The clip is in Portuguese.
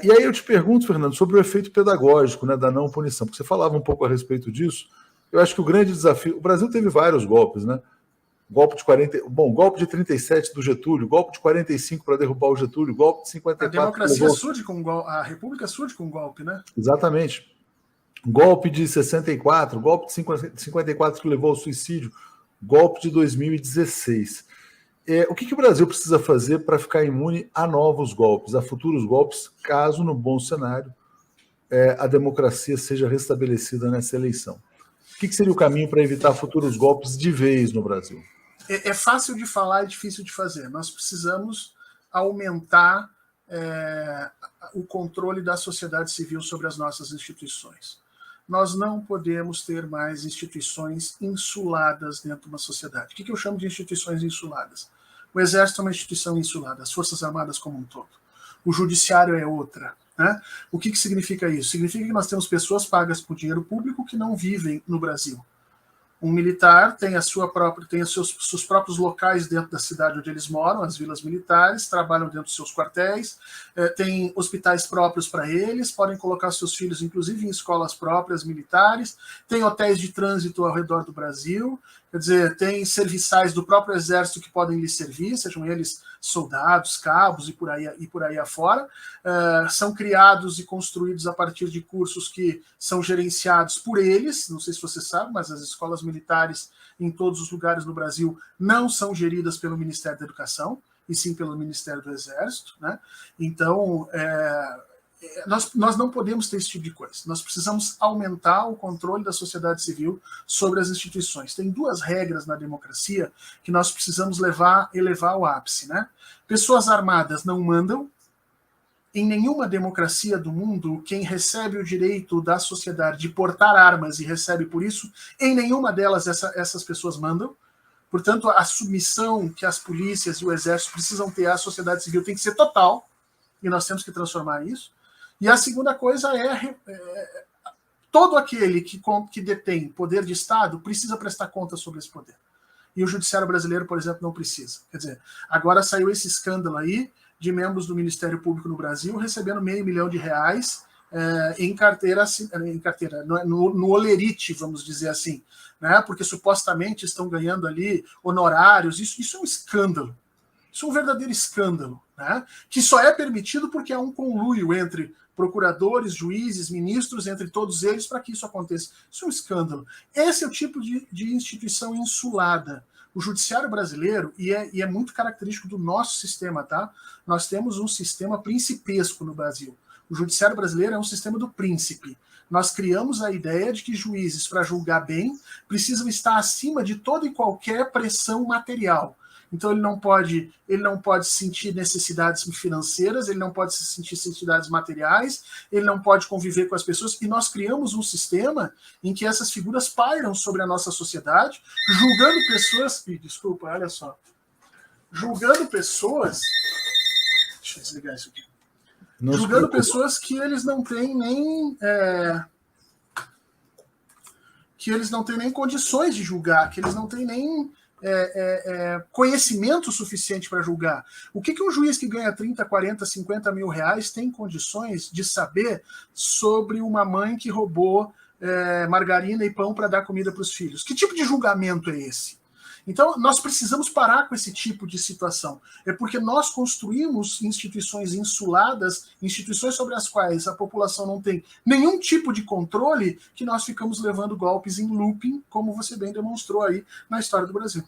E aí eu te pergunto, Fernando, sobre o efeito pedagógico, né, da não punição, porque você falava um pouco a respeito disso. Eu acho que o grande desafio... O Brasil teve vários golpes, né? Golpe de 37 do Getúlio, golpe de 45 para derrubar o Getúlio, golpe de 54... A democracia surge com golpe, a república surge com golpe, né? Exatamente. Golpe de 64, golpe de 54 que levou ao suicídio, golpe de 2016. O que o Brasil precisa fazer para ficar imune a novos golpes, a futuros golpes, caso, no bom cenário, a democracia seja restabelecida nessa eleição? O que seria o caminho para evitar futuros golpes de vez no Brasil? É fácil de falar e difícil de fazer. Nós precisamos aumentar o controle da sociedade civil sobre as nossas instituições. Nós não podemos ter mais instituições insuladas dentro de uma sociedade. O que eu chamo de instituições insuladas? O Exército é uma instituição insulada, as Forças Armadas como um todo. O Judiciário é outra. Né? O que significa isso? Significa que nós temos pessoas pagas por dinheiro público que não vivem no Brasil. Um militar tem os seus próprios locais dentro da cidade onde eles moram, as vilas militares, trabalham dentro dos seus quartéis, tem hospitais próprios para eles, podem colocar seus filhos, inclusive, em escolas próprias militares, tem hotéis de trânsito ao redor do Brasil, quer dizer, tem serviçais do próprio Exército que podem lhes servir, sejam eles soldados, cabos e por aí afora. São criados e construídos a partir de cursos que são gerenciados por eles, não sei se você sabe, mas as escolas militares em todos os lugares no Brasil não são geridas pelo Ministério da Educação, e sim pelo Ministério do Exército. Né? Então, nós não podemos ter esse tipo de coisa. Nós precisamos aumentar o controle da sociedade civil sobre as instituições. Tem duas regras na democracia que nós precisamos elevar ao ápice. Né? Pessoas armadas não mandam. Em nenhuma democracia do mundo, quem recebe o direito da sociedade de portar armas e recebe por isso, em nenhuma delas essas pessoas mandam. Portanto, a submissão que as polícias e o exército precisam ter à sociedade civil tem que ser total, e nós temos que transformar isso. E a segunda coisa todo aquele que detém poder de Estado precisa prestar conta sobre esse poder. E o judiciário brasileiro, por exemplo, não precisa. Quer dizer, agora saiu esse escândalo aí de membros do Ministério Público no Brasil recebendo R$500 mil em carteira, no olerite, vamos dizer assim, né? Porque supostamente estão ganhando ali honorários. Isso é um escândalo. Isso é um verdadeiro escândalo, né? Que só é permitido porque há um conluio entre procuradores, juízes, ministros, entre todos eles, para que isso aconteça. Isso é um escândalo. Esse é o tipo de instituição insulada. O judiciário brasileiro, e é muito característico do nosso sistema, tá? Nós temos um sistema principesco no Brasil. O judiciário brasileiro é um sistema do príncipe. Nós criamos a ideia de que juízes, para julgar bem, precisam estar acima de toda e qualquer pressão material. Então ele não pode sentir necessidades financeiras, ele não pode sentir necessidades materiais, ele não pode conviver com as pessoas, e nós criamos um sistema em que essas figuras pairam sobre a nossa sociedade, julgando pessoas... Desculpa, olha só. Julgando pessoas... Deixa eu desligar isso aqui. Julgando pessoas que eles não têm nem... que eles não têm nem condições de julgar, que eles não têm nem... conhecimento suficiente para julgar. O que um juiz que ganha 30, 40, 50 mil reais tem condições de saber sobre uma mãe que roubou margarina e pão para dar comida para os filhos? Que tipo de julgamento é esse? Então, nós precisamos parar com esse tipo de situação. É porque nós construímos instituições insuladas, instituições sobre as quais a população não tem nenhum tipo de controle, que nós ficamos levando golpes em looping, como você bem demonstrou aí na história do Brasil.